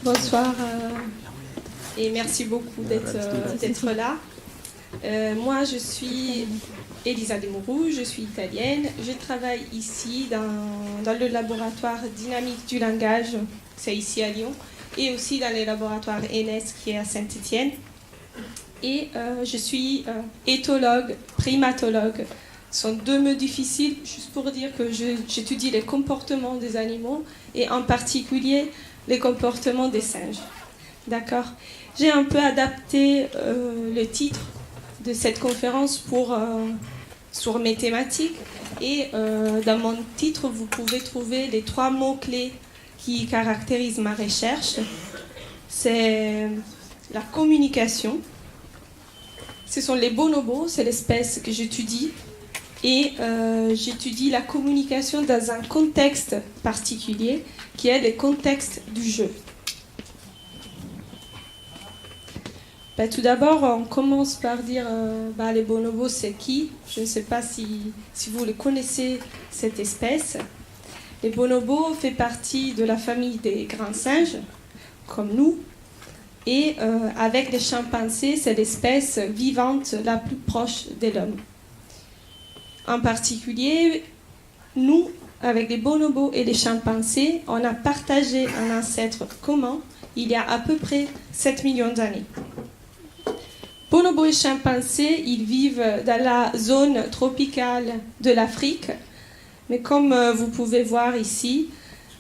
Bonsoir et merci beaucoup d'être là. Moi, je suis Elisa Demourou, je suis italienne. Je travaille ici dans le laboratoire dynamique du langage, c'est ici à Lyon, et aussi dans le laboratoire ENES qui est à Saint-Étienne. Et je suis éthologue, primatologue. Ce sont deux mots difficiles, juste pour dire que j'étudie les comportements des animaux et en particulier les comportements des singes. D'accord ? J'ai un peu adapté le titre de cette conférence sur mes thématiques. Et dans mon titre, vous pouvez trouver les 3 mots-clés qui caractérisent ma recherche. C'est la communication. Ce sont les bonobos, c'est l'espèce que j'étudie. Et j'étudie la communication dans un contexte particulier, qui est le contexte du jeu. Tout d'abord, on commence par dire les bonobos, c'est qui ? Je ne sais pas si vous les connaissez, cette espèce. Les bonobos font partie de la famille des grands singes, comme nous. Et avec les chimpanzés, c'est l'espèce vivante la plus proche de l'homme. En particulier, nous, avec les bonobos et les chimpanzés, on a partagé un ancêtre commun il y a à peu près 7 millions d'années. Bonobos et chimpanzés, ils vivent dans la zone tropicale de l'Afrique. Mais comme vous pouvez voir ici,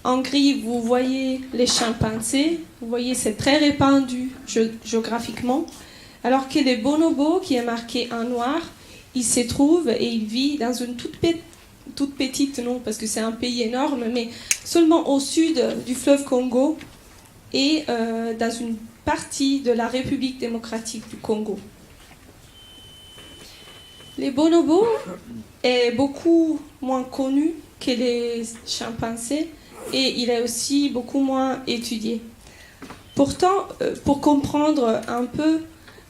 en gris, vous voyez les chimpanzés. Vous voyez, c'est très répandu géographiquement. Alors que les bonobos, qui est marqué en noir, il se trouve et il vit dans une toute petite, non, parce que c'est un pays énorme, mais seulement au sud du fleuve Congo et dans une partie de la République démocratique du Congo. Les bonobos est beaucoup moins connu que les chimpanzés et il est aussi beaucoup moins étudié. Pourtant, pour comprendre un peu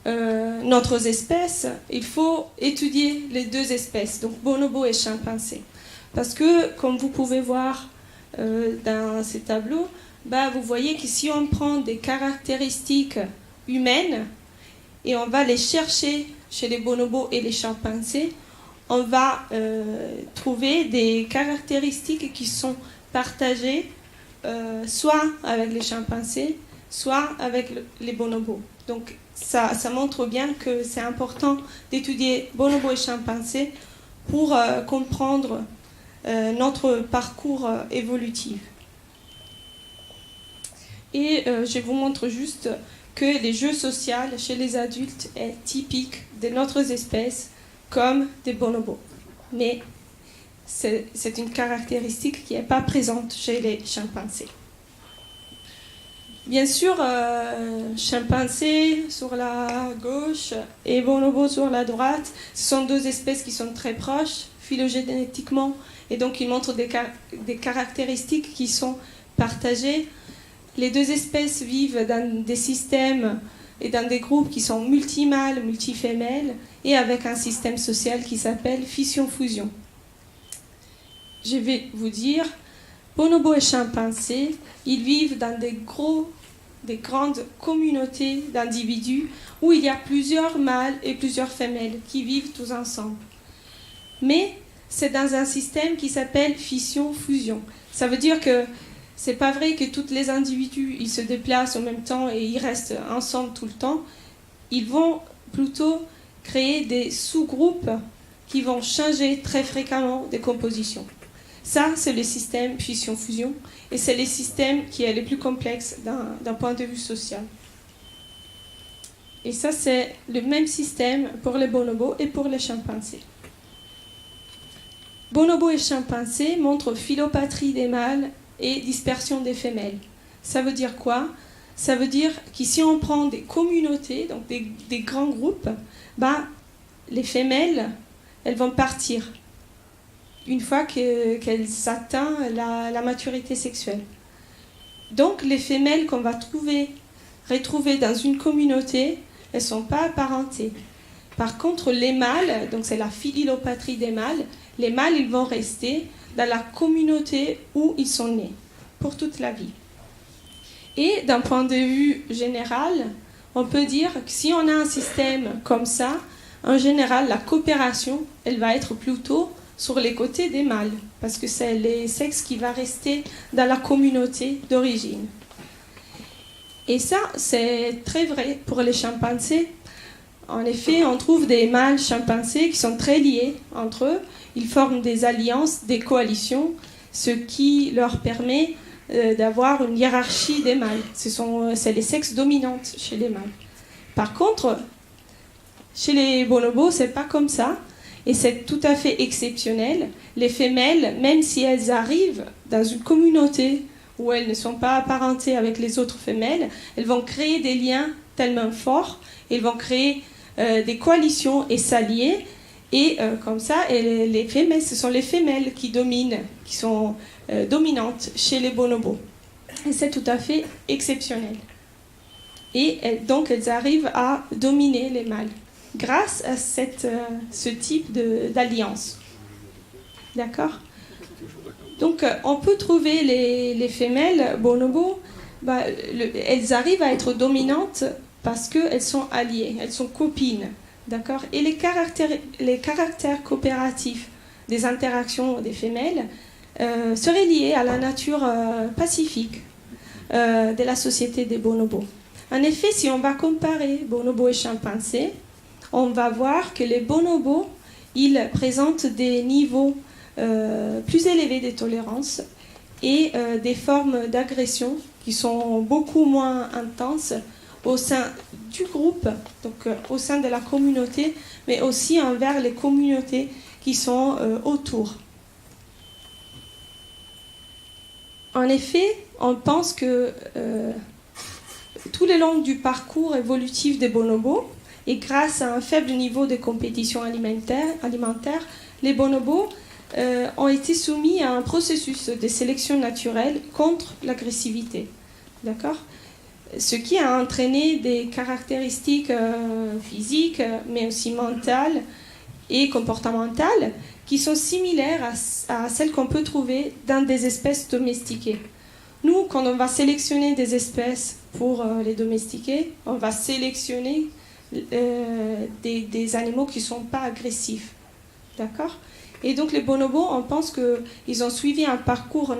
notre espèce, il faut étudier les deux espèces, donc bonobo et chimpanzé. Parce que, comme vous pouvez voir dans ces tableaux, vous voyez que si on prend des caractéristiques humaines et on va les chercher chez les bonobos et les chimpanzés, on va trouver des caractéristiques qui sont partagées soit avec les chimpanzés, soit avec les bonobos. Donc ça montre bien que c'est important d'étudier bonobos et chimpanzés pour comprendre notre parcours évolutif. Et je vous montre juste que les jeux sociaux chez les adultes est typique de notre espèce comme des bonobos. Mais c'est une caractéristique qui n'est pas présente chez les chimpanzés. Bien sûr, chimpanzés sur la gauche et bonobos sur la droite, ce sont deux espèces qui sont très proches phylogénétiquement et donc ils montrent des caractéristiques qui sont partagées. Les deux espèces vivent dans des systèmes et dans des groupes qui sont multimâles, multifémelles et avec un système social qui s'appelle fission-fusion. Je vais vous dire, bonobos et chimpanzés, ils vivent dans des grandes communautés d'individus où il y a plusieurs mâles et plusieurs femelles qui vivent tous ensemble. Mais c'est dans un système qui s'appelle fission-fusion. Ça veut dire que c'est pas vrai que tous les individus ils se déplacent en même temps et ils restent ensemble tout le temps. Ils vont plutôt créer des sous-groupes qui vont changer très fréquemment de composition. Ça, c'est le système fission-fusion et c'est le système qui est le plus complexe d'un point de vue social. Et ça, c'est le même système pour les bonobos et pour les chimpanzés. Bonobos et chimpanzés montrent philopatrie des mâles et dispersion des femelles. Ça veut dire quoi ? Ça veut dire que si on prend des communautés, donc des grands groupes, les femelles, elles vont partir une fois qu'elles atteignent la maturité sexuelle. Donc les femelles qu'on va retrouver dans une communauté, elles ne sont pas apparentées. Par contre, les mâles, donc c'est la philopatrie des mâles, les mâles ils vont rester dans la communauté où ils sont nés, pour toute la vie. Et d'un point de vue général, on peut dire que si on a un système comme ça, en général, la coopération, elle va être plutôt sur les côtés des mâles, parce que c'est les sexes qui vont rester dans la communauté d'origine. Et ça, c'est très vrai pour les chimpanzés. En effet, on trouve des mâles chimpanzés qui sont très liés entre eux. Ils forment des alliances, des coalitions, ce qui leur permet d'avoir une hiérarchie des mâles. C'est les sexes dominantes chez les mâles. Par contre, chez les bonobos, c'est pas comme ça. Et c'est tout à fait exceptionnel. Les femelles, même si elles arrivent dans une communauté où elles ne sont pas apparentées avec les autres femelles, elles vont créer des liens tellement forts, elles vont créer des coalitions et s'allier. Et comme ça, les femelles, ce sont les femelles qui dominent, qui sont dominantes chez les bonobos. Et c'est tout à fait exceptionnel. Et donc, elles arrivent à dominer les mâles grâce à ce type d'alliance. D'accord ? Donc, on peut trouver les femelles bonobos, elles arrivent à être dominantes parce qu'elles sont alliées, elles sont copines. D'accord ? Et les caractères coopératifs des interactions des femelles seraient liés à la nature pacifique de la société des bonobos. En effet, si on va comparer bonobos et chimpanzés, on va voir que les bonobos, ils présentent des niveaux plus élevés de tolérance et des formes d'agression qui sont beaucoup moins intenses au sein du groupe, donc au sein de la communauté, mais aussi envers les communautés qui sont autour. En effet, on pense que tout le long du parcours évolutif des bonobos, et grâce à un faible niveau de compétition alimentaire, les bonobos ont été soumis à un processus de sélection naturelle contre l'agressivité. D'accord ? Ce qui a entraîné des caractéristiques physiques, mais aussi mentales et comportementales, qui sont similaires à celles qu'on peut trouver dans des espèces domestiquées. Nous, quand on va sélectionner des espèces pour les domestiquer, on va sélectionner des animaux qui ne sont pas agressifs. D'accord ? Et donc les bonobos, on pense qu'ils ont suivi un parcours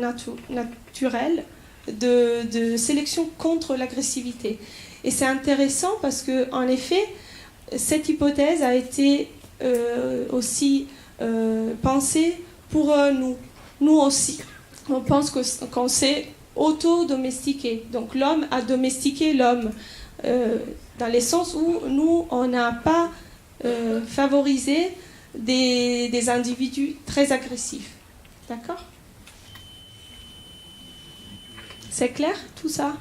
naturel de sélection contre l'agressivité. Et c'est intéressant parce qu'en effet, cette hypothèse a été aussi pensée pour nous. Nous aussi. On pense qu'on s'est auto-domestiqué. Donc l'homme a domestiqué l'homme. Dans le sens où nous, on n'a pas favorisé des individus très agressifs. D'accord ? C'est clair, tout ça ?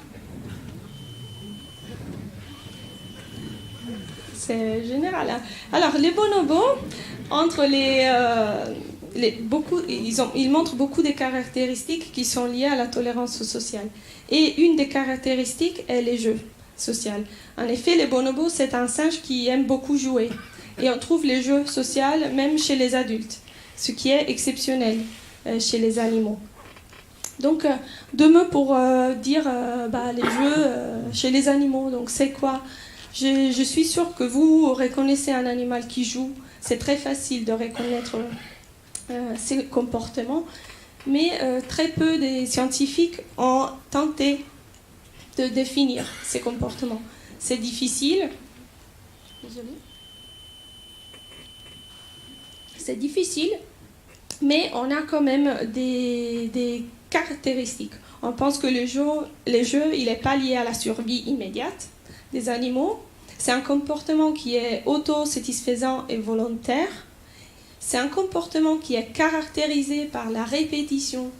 C'est général. Hein ? Alors, les bonobos, entre ils montrent beaucoup de caractéristiques qui sont liées à la tolérance sociale. Et une des caractéristiques est les jeux sociaux. En effet, les bonobos, c'est un singe qui aime beaucoup jouer. Et on trouve les jeux sociaux même chez les adultes, ce qui est exceptionnel chez les animaux. Donc, deux mots pour dire les jeux chez les animaux. Donc, c'est quoi ? Je suis sûre que vous reconnaissez un animal qui joue. C'est très facile de reconnaître ses comportements. Mais très peu de scientifiques ont tenté de définir ces comportements. C'est difficile. Désolée. C'est difficile, mais on a quand même des caractéristiques. On pense que les jeux, il n'est pas lié à la survie immédiate des animaux. C'est un comportement qui est autosatisfaisant et volontaire. C'est un comportement qui est caractérisé par la répétition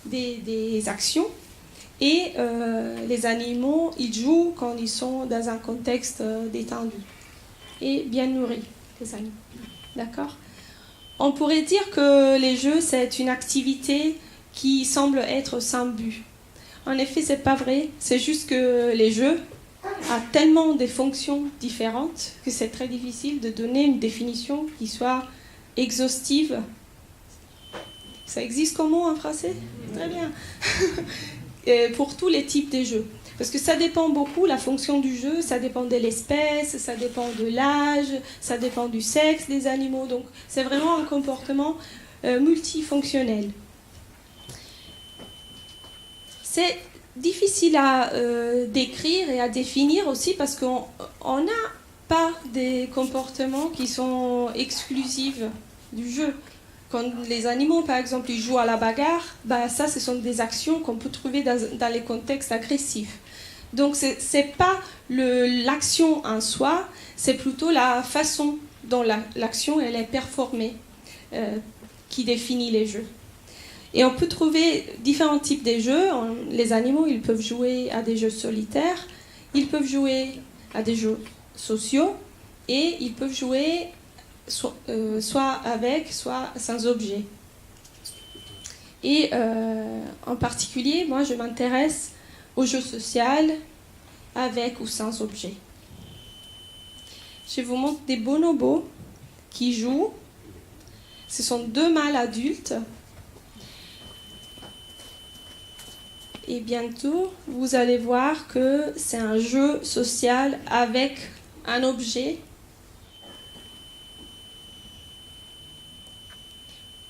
des actions. Et les animaux, ils jouent quand ils sont dans un contexte détendu et bien nourris, les animaux. D'accord ? On pourrait dire que les jeux, c'est une activité qui semble être sans but. En effet, c'est pas vrai. C'est juste que les jeux ont tellement de fonctions différentes que c'est très difficile de donner une définition qui soit exhaustive. Ça existe comme mot en français ? Très bien. Pour tous les types de jeux. Parce que ça dépend beaucoup, la fonction du jeu, ça dépend de l'espèce, ça dépend de l'âge, ça dépend du sexe des animaux. Donc c'est vraiment un comportement multifonctionnel. C'est difficile à décrire et à définir aussi parce qu'on n'a pas des comportements qui sont exclusifs du jeu. Quand les animaux, par exemple, ils jouent à la bagarre, bah, ça, ce sont des actions qu'on peut trouver dans les contextes agressifs. Donc, ce n'est pas l'action en soi, c'est plutôt la façon dont l'action elle est performée qui définit les jeux. Et on peut trouver différents types de jeux. Les animaux, ils peuvent jouer à des jeux solitaires, ils peuvent jouer à des jeux sociaux, et ils peuvent jouer soit avec, soit sans objet. Et en particulier, moi, je m'intéresse aux jeux sociaux avec ou sans objet. Je vous montre des bonobos qui jouent. Ce sont 2 mâles adultes. Et bientôt, vous allez voir que c'est un jeu social avec un objet.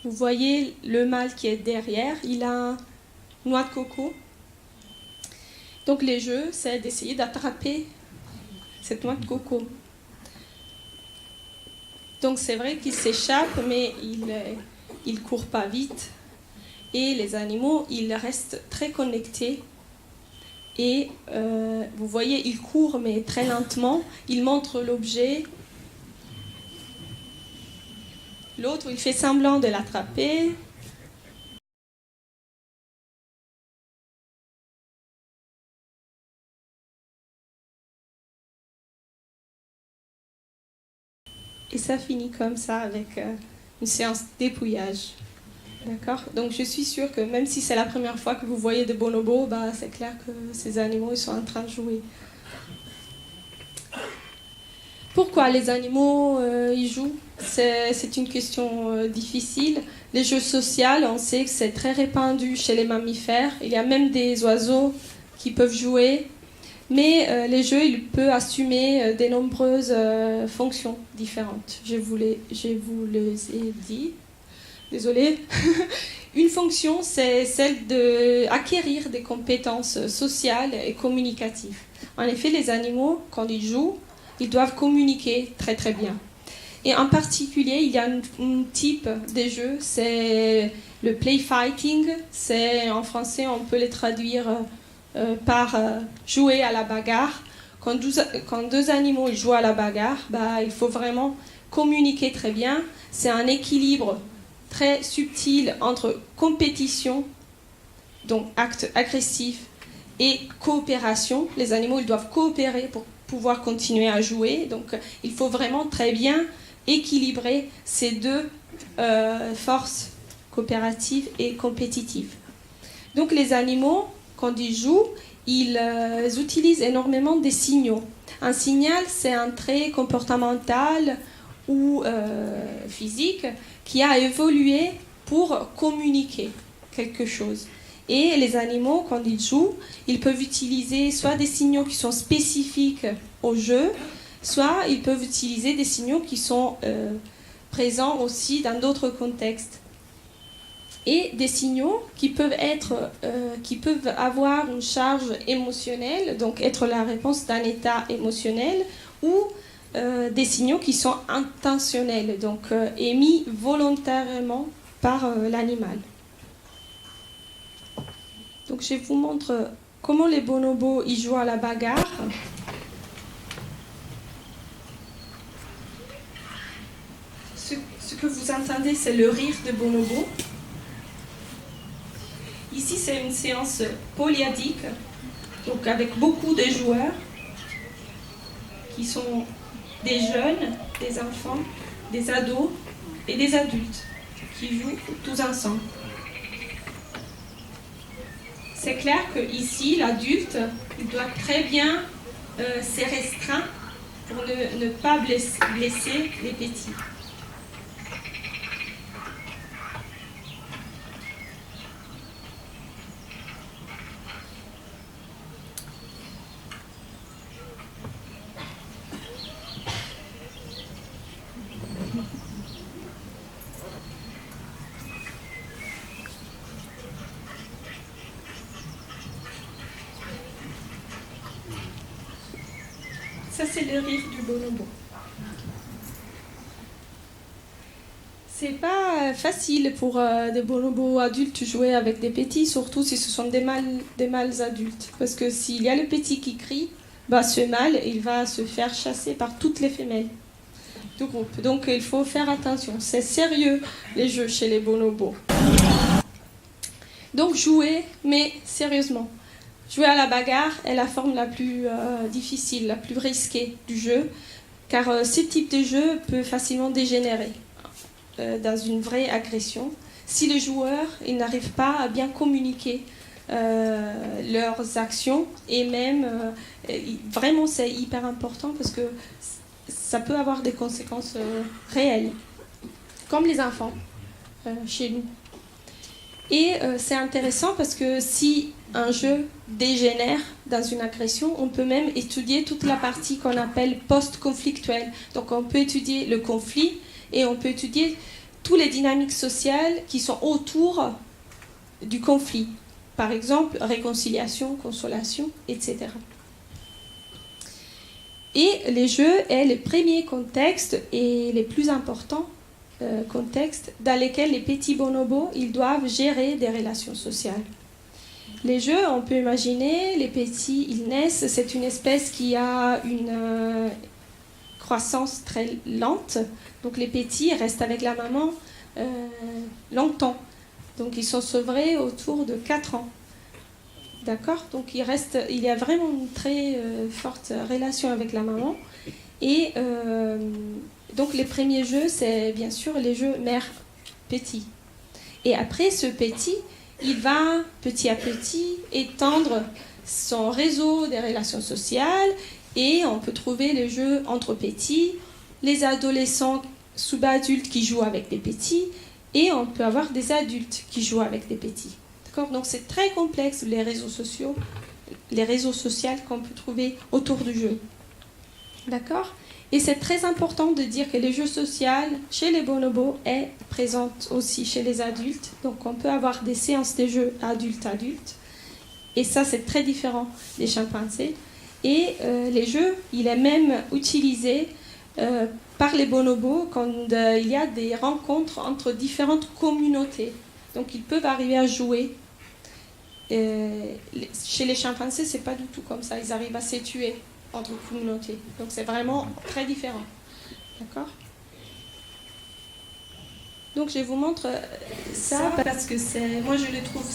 Vous voyez le mâle qui est derrière, il a une noix de coco. Donc les jeux, c'est d'essayer d'attraper cette noix de coco. Donc c'est vrai qu'il s'échappe, mais il ne court pas vite. Et les animaux, ils restent très connectés. Et vous voyez, ils courent, mais très lentement. Ils montrent l'objet. L'autre, il fait semblant de l'attraper. Et ça finit comme ça avec une séance d'épouillage. D'accord ? Donc je suis sûre que même si c'est la première fois que vous voyez des bonobos, bah, c'est clair que ces animaux ils sont en train de jouer. Pourquoi les animaux ils jouent ? C'est une question difficile. Les jeux sociaux, on sait que c'est très répandu chez les mammifères. Il y a même des oiseaux qui peuvent jouer. Mais les jeux, ils peuvent assumer de nombreuses fonctions différentes. Je vous les ai dit. Désolée. Une fonction, c'est celle d'acquérir des compétences sociales et communicatives. En effet, les animaux, quand ils jouent, ils doivent communiquer très très bien. Et en particulier, il y a un type de jeu, c'est le play fighting. En français, on peut les traduire par jouer à la bagarre. Quand 2 animaux ils jouent à la bagarre, bah, il faut vraiment communiquer très bien. C'est un équilibre très subtil entre compétition, donc acte agressif, et coopération. Les animaux ils doivent coopérer pour pouvoir continuer à jouer. Donc il faut vraiment très bien équilibrer ces 2 forces coopératives et compétitives. Donc les animaux, quand ils jouent, ils utilisent énormément des signaux. Un signal, c'est un trait comportemental ou physique qui a évolué pour communiquer quelque chose. Et les animaux, quand ils jouent, ils peuvent utiliser soit des signaux qui sont spécifiques au jeu, soit ils peuvent utiliser des signaux qui sont présents aussi dans d'autres contextes. Et des signaux qui peuvent avoir une charge émotionnelle, donc être la réponse d'un état émotionnel, ou des signaux qui sont intentionnels, donc émis volontairement par l'animal. Donc je vous montre comment les bonobos ils jouent à la bagarre. Ce que vous entendez, c'est le rire de bonobo. Ici, c'est une séance polyadique, donc avec beaucoup de joueurs qui sont des jeunes, des enfants, des ados et des adultes qui jouent tous ensemble. C'est clair qu'ici, l'adulte il doit très bien se restreindre pour ne pas blesser les petits. Ça, c'est le rire du bonobo. C'est pas facile pour des bonobos adultes jouer avec des petits, surtout si ce sont des mâles adultes. Parce que s'il y a le petit qui crie, bah, ce mâle, il va se faire chasser par toutes les femelles du groupe. Donc il faut faire attention. C'est sérieux, les jeux chez les bonobos. Donc jouer, mais sérieusement. Jouer à la bagarre est la forme la plus difficile, la plus risquée du jeu, car ce type de jeu peut facilement dégénérer dans une vraie agression si les joueurs n'arrivent pas à bien communiquer leurs actions, et même vraiment c'est hyper important parce que ça peut avoir des conséquences réelles, comme les enfants chez nous. Et c'est intéressant parce que si un jeu dégénère dans une agression, on peut même étudier toute la partie qu'on appelle post-conflictuelle. Donc on peut étudier le conflit et on peut étudier toutes les dynamiques sociales qui sont autour du conflit. Par exemple, réconciliation, consolation, etc. Et les jeux est le premier contexte et les plus importants contextes dans lesquels les petits bonobos ils doivent gérer des relations sociales. Les jeux, on peut imaginer, les petits, ils naissent, c'est une espèce qui a une croissance très lente. Donc les petits restent avec la maman longtemps. Donc ils sont sevrés autour de 4 ans. D'accord ? Donc il y a vraiment une très forte relation avec la maman. Et donc les premiers jeux, c'est bien sûr les jeux mère-petit. Et après ce petit, il va petit à petit étendre son réseau des relations sociales et on peut trouver les jeux entre petits, les adolescents sub-adultes qui jouent avec des petits et on peut avoir des adultes qui jouent avec des petits. D'accord ? Donc c'est très complexe les réseaux sociaux qu'on peut trouver autour du jeu. D'accord ? Et c'est très important de dire que les jeux sociaux chez les bonobos est présent aussi chez les adultes. Donc on peut avoir des séances de jeux adultes-adultes. Et ça, c'est très différent des chimpanzés. Et les jeux, il est même utilisé par les bonobos quand il y a des rencontres entre différentes communautés. Donc ils peuvent arriver à jouer. Chez les chimpanzés, c'est pas du tout comme ça. Ils arrivent à se tuer entre communautés. Donc c'est vraiment très différent. D'accord ? Donc je vous montre ça parce que moi je le trouve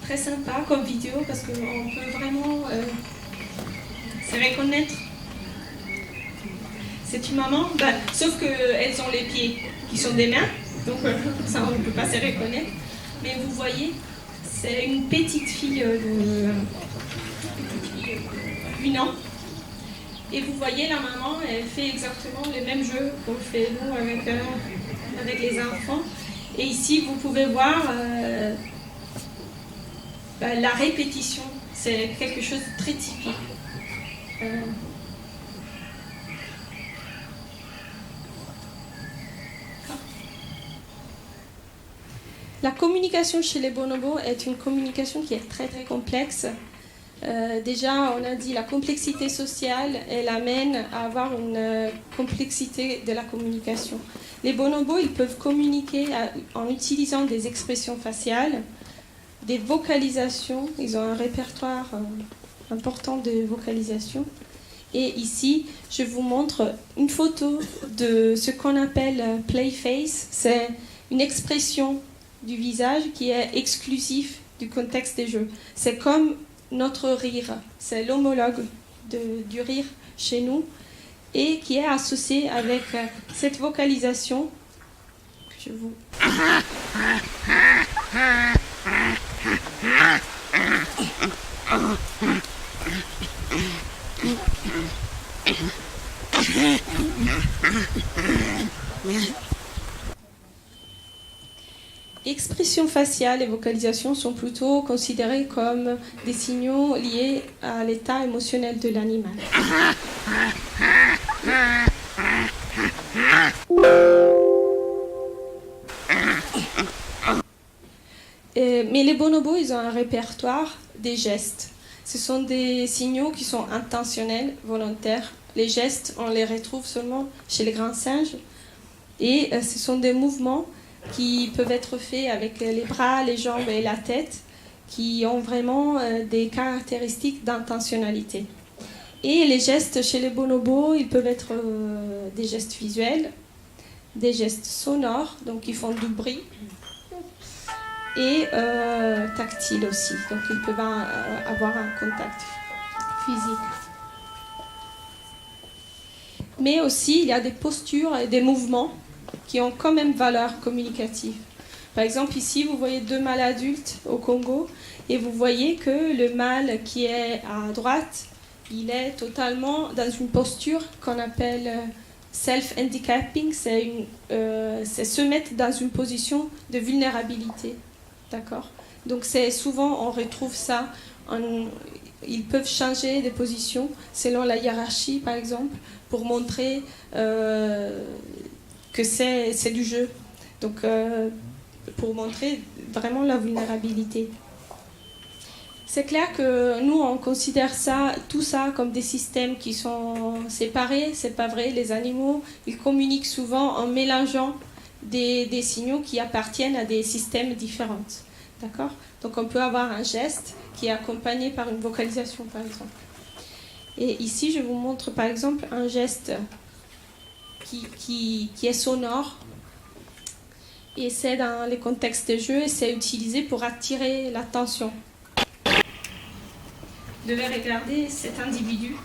très sympa comme vidéo parce qu'on peut vraiment se reconnaître. C'est une maman, sauf qu'elles ont les pieds qui sont des mains, donc ça on ne peut pas se reconnaître. Mais vous voyez, c'est une petite fille de 8 ans. Et vous voyez, la maman, elle fait exactement le même jeu qu'on fait nous avec les enfants. Et ici, vous pouvez voir la répétition. C'est quelque chose de très typique. La communication chez les bonobos est une communication qui est très très complexe. Déjà, on a dit la complexité sociale, elle amène à avoir une complexité de la communication. Les bonobos, ils peuvent communiquer en utilisant des expressions faciales, des vocalisations. Ils ont un répertoire important de vocalisation. Et ici, je vous montre une photo de ce qu'on appelle play face. C'est une expression du visage qui est exclusif du contexte des jeux. C'est comme notre rire, c'est l'homologue du rire chez nous et qui est associé avec cette vocalisation que je vous... Expression faciale et vocalisation sont plutôt considérées comme des signaux liés à l'état émotionnel de l'animal. Mais les bonobos, ils ont un répertoire des gestes. Ce sont des signaux qui sont intentionnels, volontaires. Les gestes, on les retrouve seulement chez les grands singes. Et ce sont des mouvements qui peuvent être faits avec les bras, les jambes et la tête, qui ont vraiment des caractéristiques d'intentionnalité. Et les gestes chez les bonobos, ils peuvent être des gestes visuels, des gestes sonores, donc ils font du bruit, et tactiles aussi, donc ils peuvent avoir un contact physique. Mais aussi, il y a des postures et des mouvements qui ont quand même valeur communicative. Par exemple, ici, vous voyez 2 mâles adultes au Congo, et vous voyez que le mâle qui est à droite, il est totalement dans une posture qu'on appelle self-handicapping, c'est se mettre dans une position de vulnérabilité. D'accord ? Donc c'est souvent, on retrouve ça, ils peuvent changer de position selon la hiérarchie, par exemple, pour montrer que c'est du jeu. Donc pour montrer vraiment la vulnérabilité. C'est clair que nous, on considère tout ça comme des systèmes qui sont séparés. C'est pas vrai. Les animaux, ils communiquent souvent en mélangeant des signaux qui appartiennent à des systèmes différents. D'accord ? Donc, on peut avoir un geste qui est accompagné par une vocalisation, par exemple. Et ici, je vous montre, par exemple, un geste qui est sonore. Et c'est dans les contextes de jeu et c'est utilisé pour attirer l'attention. Vous devez regarder cet individu.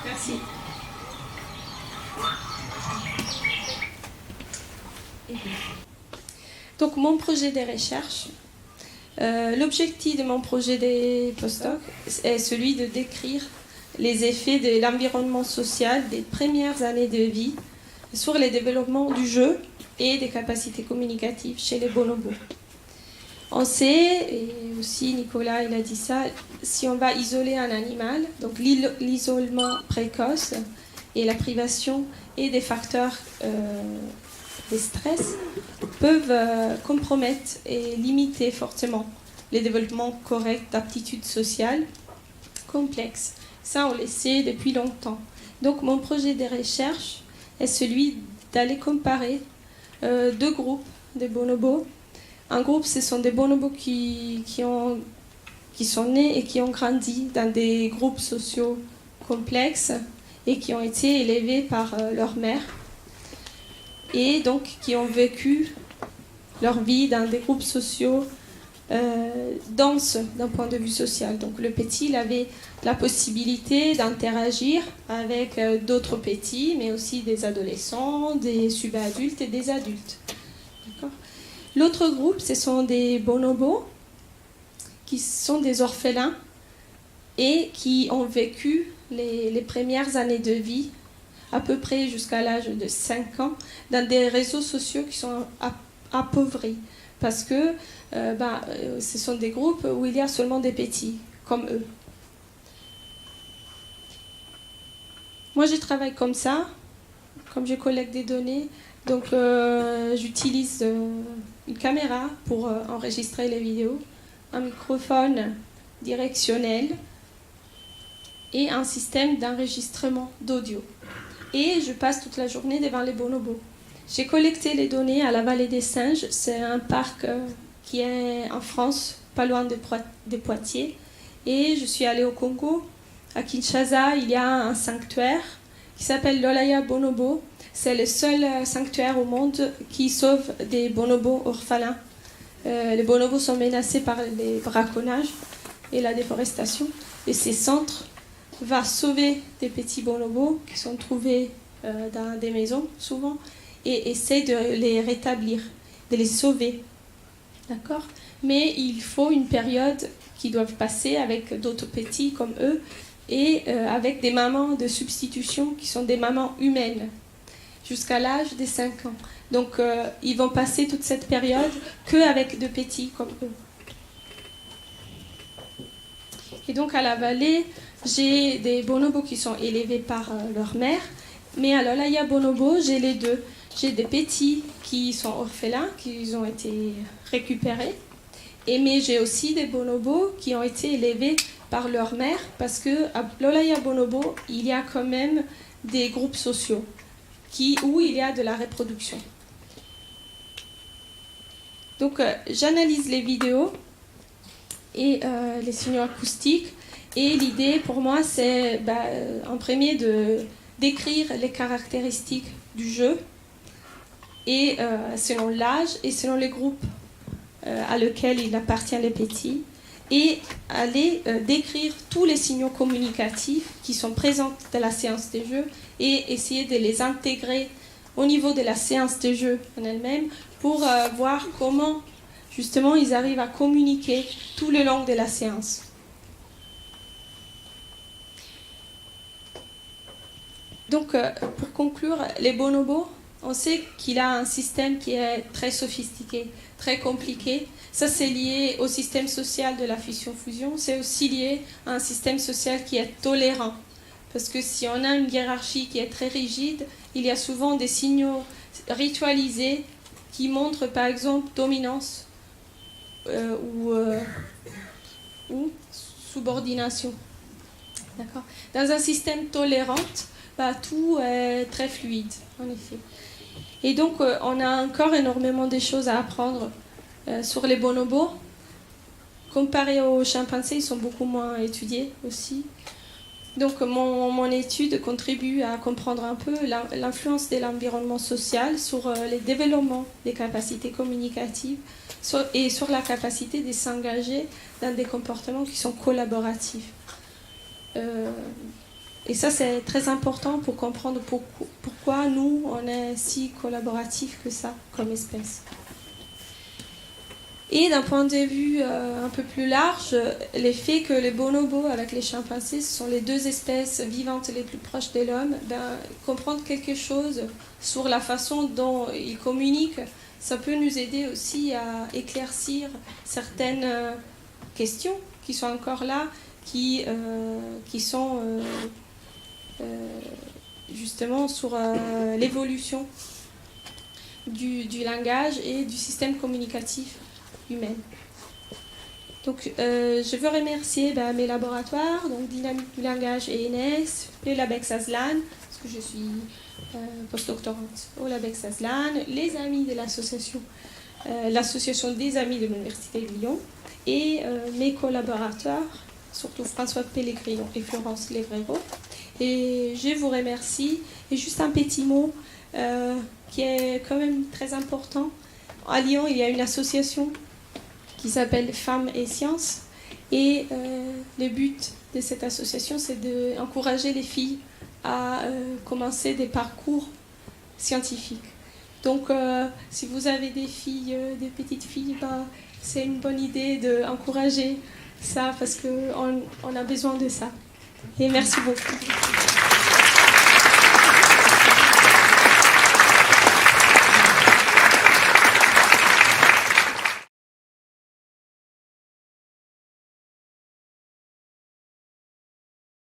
Merci. Donc mon projet de recherche, l'objectif de mon projet des postdocs est celui de décrire les effets de l'environnement social des premières années de vie sur le développement du jeu et des capacités communicatives chez les bonobos. On sait, et aussi Nicolas il a dit ça, si on va isoler un animal, donc l'isolement précoce et la privation et des facteurs de stress peuvent compromettre et limiter fortement le développement correct d'aptitudes sociales complexes. Ça, on le sait depuis longtemps. Donc, mon projet de recherche est celui d'aller comparer 2 groupes de bonobos. Un groupe, ce sont des bonobos qui sont nés et qui ont grandi dans des groupes sociaux complexes et qui ont été élevés par leur mère et donc qui ont vécu leur vie dans des groupes sociaux denses d'un point de vue social. Donc le petit, il avait la possibilité d'interagir avec d'autres petits, mais aussi des adolescents, des subadultes et des adultes. D'accord ? L'autre groupe, ce sont des bonobos qui sont des orphelins et qui ont vécu les premières années de vie, à peu près jusqu'à l'âge de 5 ans, dans des réseaux sociaux qui sont appauvris. Parce que ce sont des groupes où il y a seulement des petits, comme eux. Moi, je travaille comme ça, comme je collecte des données. Donc, j'utilise une caméra pour enregistrer les vidéos, un microphone directionnel et un système d'enregistrement d'audio. Et je passe toute la journée devant les bonobos. J'ai collecté les données à la Vallée des Singes. C'est un parc qui est en France, pas loin de Poitiers. Et je suis allée au Congo. À Kinshasa, il y a un sanctuaire qui s'appelle l'Olaya Bonobo. C'est le seul sanctuaire au monde qui sauve des bonobos orphelins. Les bonobos sont menacés par les braconnages et la déforestation. Et ces centres vont sauver des petits bonobos qui sont trouvés dans des maisons, souvent, et essaie de les rétablir, de les sauver. D'accord ? Mais il faut une période qu'ils doivent passer avec d'autres petits comme eux et avec des mamans de substitution qui sont des mamans humaines jusqu'à l'âge des 5 ans. Donc ils vont passer toute cette période qu'avec de petits comme eux. Et donc à la vallée, j'ai des bonobos qui sont élevés par leur mère, mais à l'Olaya Bonobo, j'ai les deux. J'ai des petits qui sont orphelins, qui ont été récupérés, mais j'ai aussi des bonobos qui ont été élevés par leur mère, parce qu'à l'Olaya Bonobo, il y a quand même des groupes sociaux où il y a de la reproduction. Donc j'analyse les vidéos et les signaux acoustiques, et l'idée pour moi c'est en premier de décrire les caractéristiques du jeu, et selon l'âge et selon les groupes à lesquels il appartient les petits, et aller décrire tous les signaux communicatifs qui sont présents dans la séance de jeu et essayer de les intégrer au niveau de la séance de jeu en elle-même pour voir comment justement ils arrivent à communiquer tout le long de la séance. Donc pour conclure, les bonobos, on sait qu'il a un système qui est très sophistiqué, très compliqué. Ça, c'est lié au système social de la fission-fusion. C'est aussi lié à un système social qui est tolérant. Parce que si on a une hiérarchie qui est très rigide, il y a souvent des signaux ritualisés qui montrent, par exemple, dominance ou subordination. D'accord ? Dans un système tolérant, tout est très fluide, en effet. Et donc, on a encore énormément de choses à apprendre sur les bonobos. Comparé aux chimpanzés, ils sont beaucoup moins étudiés aussi. Donc, mon étude contribue à comprendre un peu l'influence de l'environnement social sur le développement des capacités communicatives et sur la capacité de s'engager dans des comportements qui sont collaboratifs. Et ça, c'est très important pour comprendre pourquoi nous, on est si collaboratifs que ça, comme espèce. Et d'un point de vue un peu plus large, l'effet que les bonobos avec les chimpanzés, ce sont les deux espèces vivantes les plus proches de l'homme, comprendre quelque chose sur la façon dont ils communiquent, ça peut nous aider aussi à éclaircir certaines questions qui sont encore là, qui sont justement sur l'évolution du langage et du système communicatif humain. Donc, je veux remercier mes laboratoires, donc Dynamique du langage et ENS, le LabEx Aslan, parce que je suis postdoctorante au LabEx Aslan, les amis de l'association des amis de l'Université de Lyon, et mes collaborateurs, surtout François Pellegrino et Florence Levrero. Et je vous remercie. Et juste un petit mot qui est quand même très important. À Lyon, il y a une association qui s'appelle Femmes et Sciences. Et le but de cette association, c'est d'encourager les filles à commencer des parcours scientifiques. Donc, si vous avez des filles, des petites filles, c'est une bonne idée d'encourager ça parce qu'on a besoin de ça. Et merci beaucoup.